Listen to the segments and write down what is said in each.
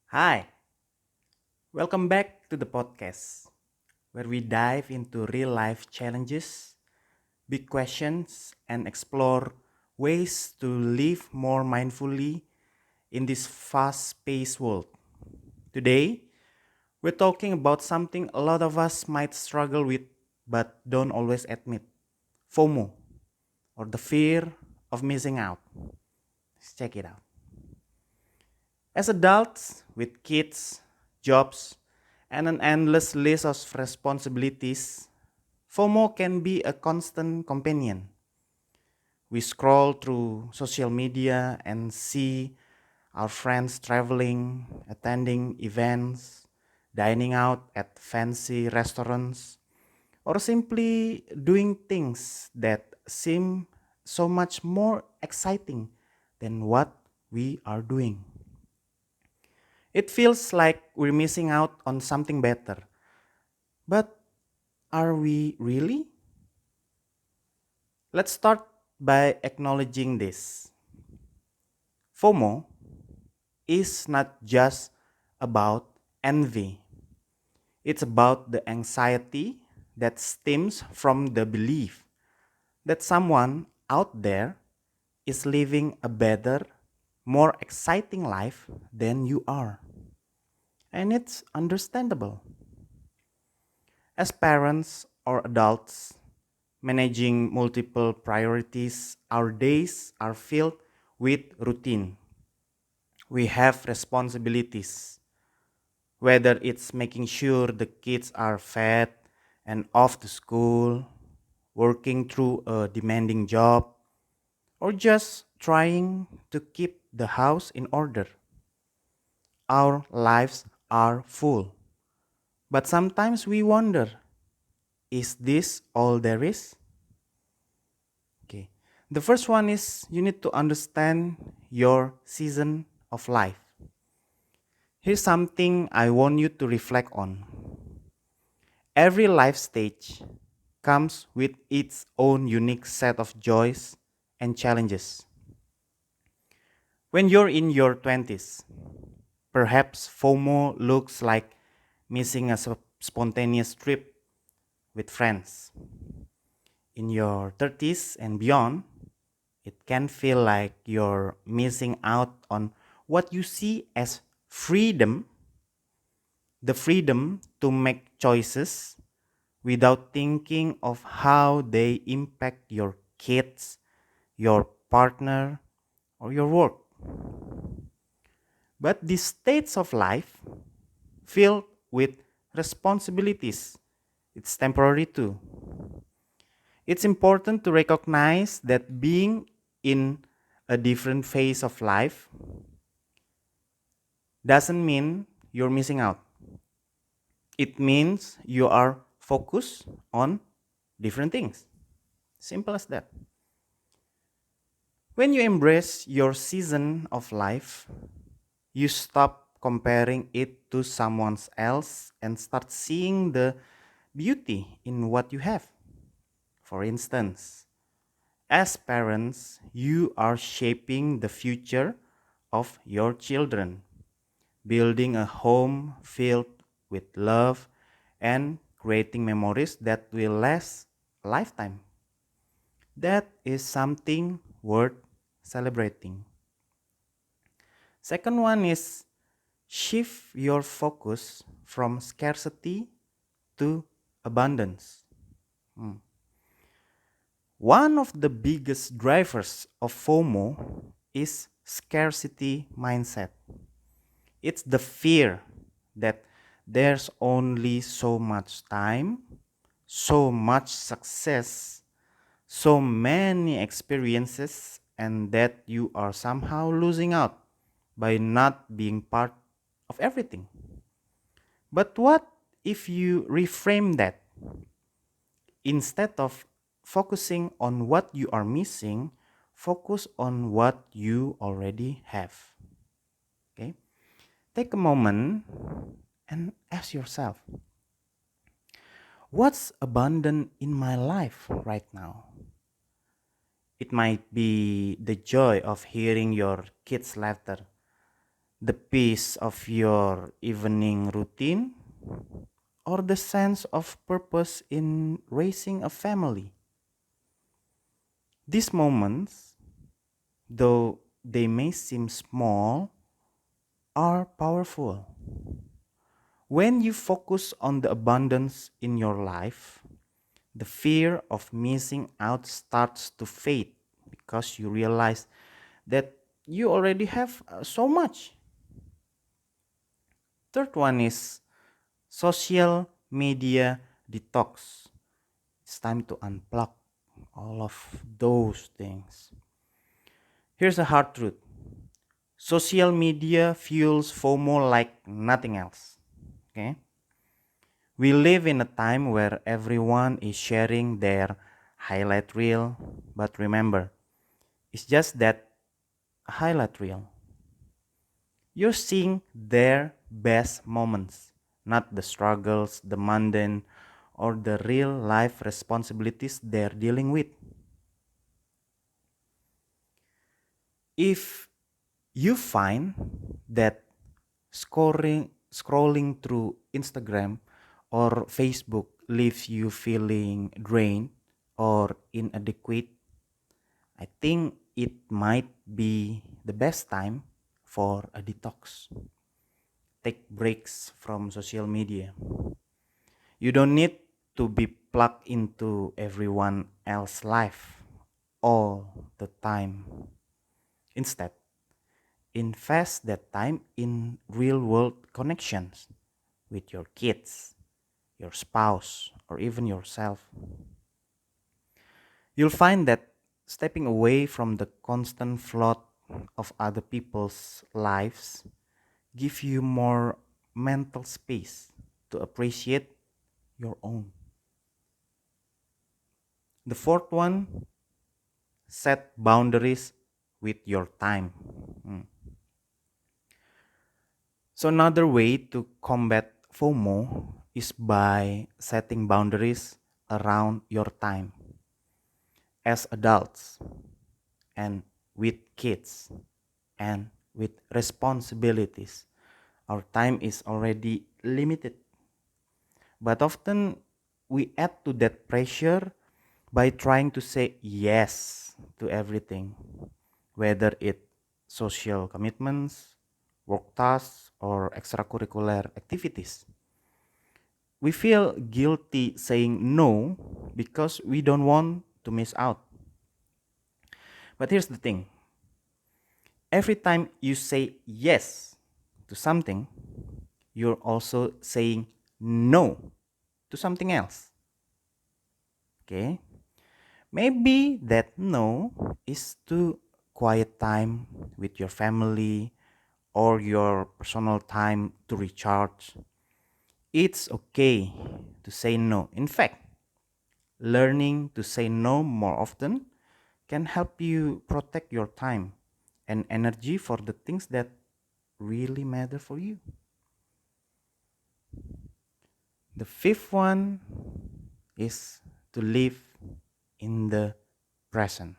Hi, welcome back to the podcast where we dive into real life challenges, big questions, and explore ways to live more mindfully in this fast paced world. Today, we're talking about something a lot of us might struggle with but don't always admit: FOMO, or the fear of missing out. Let's check it out. As adults with kids, jobs, and an endless list of responsibilities, FOMO can be a constant companion. We scroll through social media and see our friends traveling, attending events, dining out at fancy restaurants, or simply doing things that seem so much more exciting than what we are doing. It feels like we're missing out on something better. But are we really? Let's start by acknowledging this. FOMO is not just about envy, it's about the anxiety that stems from the belief that someone out there is living a better, more exciting life than you are. And it's understandable. As parents or adults managing multiple priorities, our days are filled with routine. We have responsibilities, whether it's making sure the kids are fed and off to school, working through a demanding job, or just trying to keep the house in order. Our lives are full. But sometimes we wonder, is this all there is? Okay. The first one is you need to understand your season of life. Here's something I want you to reflect on. Every life stage comes with its own unique set of joys and challenges. When you're in your 20s, perhaps FOMO looks like missing a spontaneous trip with friends. In your 30s and beyond, it can feel like you're missing out on what you see as freedom, the freedom to make choices without thinking of how they impact your kids, your partner, or your work. But these states of life, filled with responsibilities, it's temporary too. It's important to recognize that being in a different phase of life doesn't mean you're missing out. It means you are focused on different things. Simple as that. When you embrace your season of life, you stop comparing it to someone else and start seeing the beauty in what you have. For instance, as parents, you are shaping the future of your children, building a home filled with love and creating memories that will last a lifetime. That is something worth celebrating. Second one is shift your focus from scarcity to abundance. Hmm. One of the biggest drivers of FOMO is scarcity mindset. It's the fear that there's only so much time, so much success, so many experiences, and that you are somehow losing out by not being part of everything. But what if you reframe that? Instead of focusing on what you are missing, focus on what you already have. Okay? Take a moment and ask yourself, what's abundant in my life right now? It might be the joy of hearing your kids' laughter, the peace of your evening routine, or the sense of purpose in raising a family. These moments, though they may seem small, are powerful. When you focus on the abundance in your life, the fear of missing out starts to fade because you realize that you already have so much. Third one is social media detox. It's time to unplug all of those things. Here's a hard truth: social media fuels FOMO like nothing else. Okay? We live in a time where everyone is sharing their highlight reel, but remember, it's just that highlight reel. You're seeing their best moments, not the struggles, the mundane, or the real life responsibilities they're dealing with. If you find that scrolling through Instagram or Facebook leaves you feeling drained or inadequate, I think it might be the best time for a detox. Take breaks from social media. You don't need to be plugged into everyone else's life all the time. Instead, invest that time in real world connections with your kids, your spouse, or even yourself. You'll find that stepping away from the constant flood of other people's lives give you more mental space to appreciate your own. The fourth one, set boundaries with your time. Mm. So another way to combat FOMO is by setting boundaries around your time. As adults and with kids and with responsibilities, our time is already limited. But often we add to that pressure by trying to say yes to everything, whether it social commitments, work tasks, or extracurricular activities. We feel guilty saying no because we don't want to miss out. But here's the thing: every time you say yes to something, you're also saying no to something else. Okay? Maybe that no is to quiet time with your family or your personal time to recharge. It's okay to say no. In fact, learning to say no more often can help you protect your time and energy for the things that really matter for you. The fifth one is to live in the present.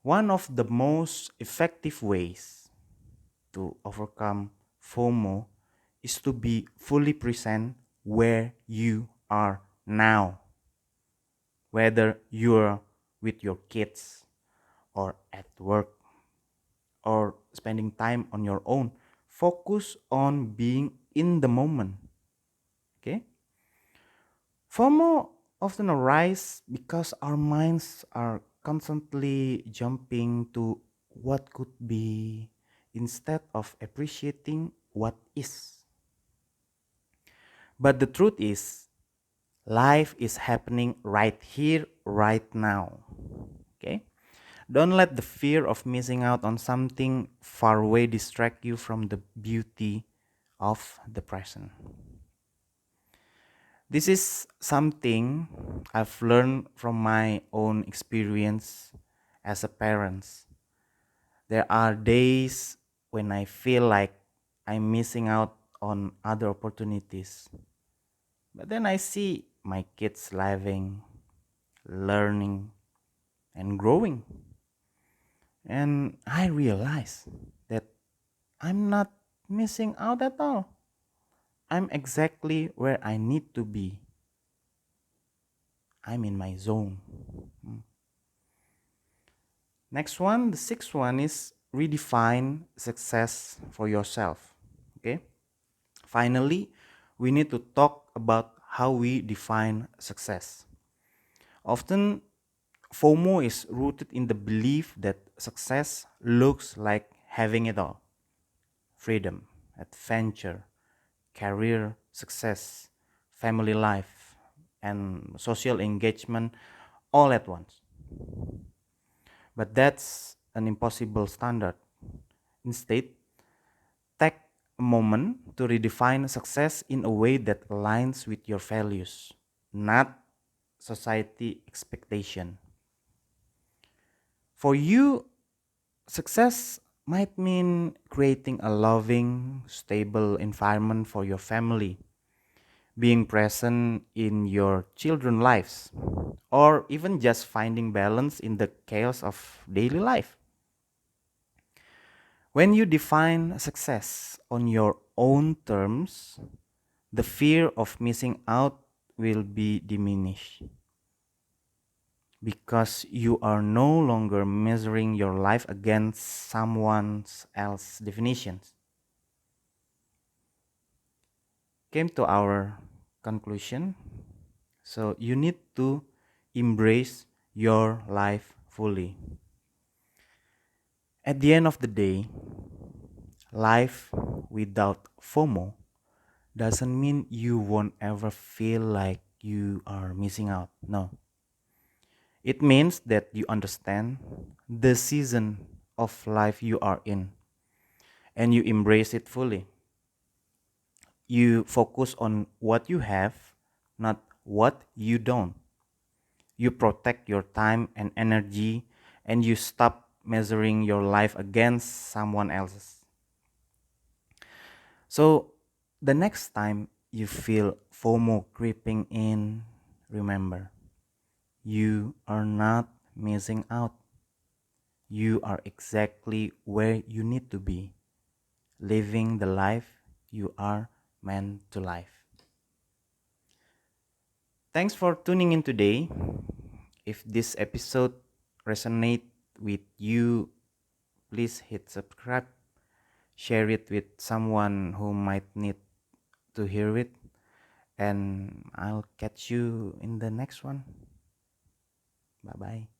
One of the most effective ways to overcome FOMO is to be fully present where you are now, whether you're with your kids or at work or spending time on your own. Focus on being in the moment. Okay? FOMO often arises because our minds are constantly jumping to what could be instead of appreciating what is. But the truth is, life is happening right here, right now. Okay? Don't let the fear of missing out on something far away distract you from the beauty of the present. This is something I've learned from my own experience as a parent. There are days when I feel like I'm missing out on other opportunities. But then I see my kids living, learning, and growing. And I realize that I'm not missing out at all. I'm exactly where I need to be. I'm in my zone. Mm. Next one, the sixth one is redefine success for yourself. Okay. Finally, we need to talk about how we define success. Often, FOMO is rooted in the belief that success looks like having it all: freedom, adventure, career success, family life, and social engagement all at once. But that's an impossible standard. Instead, take a moment to redefine success in a way that aligns with your values, not society expectation. For you, success might mean creating a loving, stable environment for your family, being present in your children's lives, or even just finding balance in the chaos of daily life. When you define success on your own terms, the fear of missing out will be diminished because you are no longer measuring your life against someone else's definitions. Came to our conclusion. So you need to embrace your life fully. At the end of the day, life without FOMO doesn't mean you won't ever feel like you are missing out. No. It means that you understand the season of life you are in and you embrace it fully. You focus on what you have, not what you don't. You protect your time and energy and you stop measuring your life against someone else's. So, the next time you feel FOMO creeping in, remember, you are not missing out. You are exactly where you need to be, living the life you are meant to live. Thanks for tuning in today. If this episode resonate with you, please hit subscribe, share it with someone who might need to hear it, and I'll catch you in the next one. Bye bye.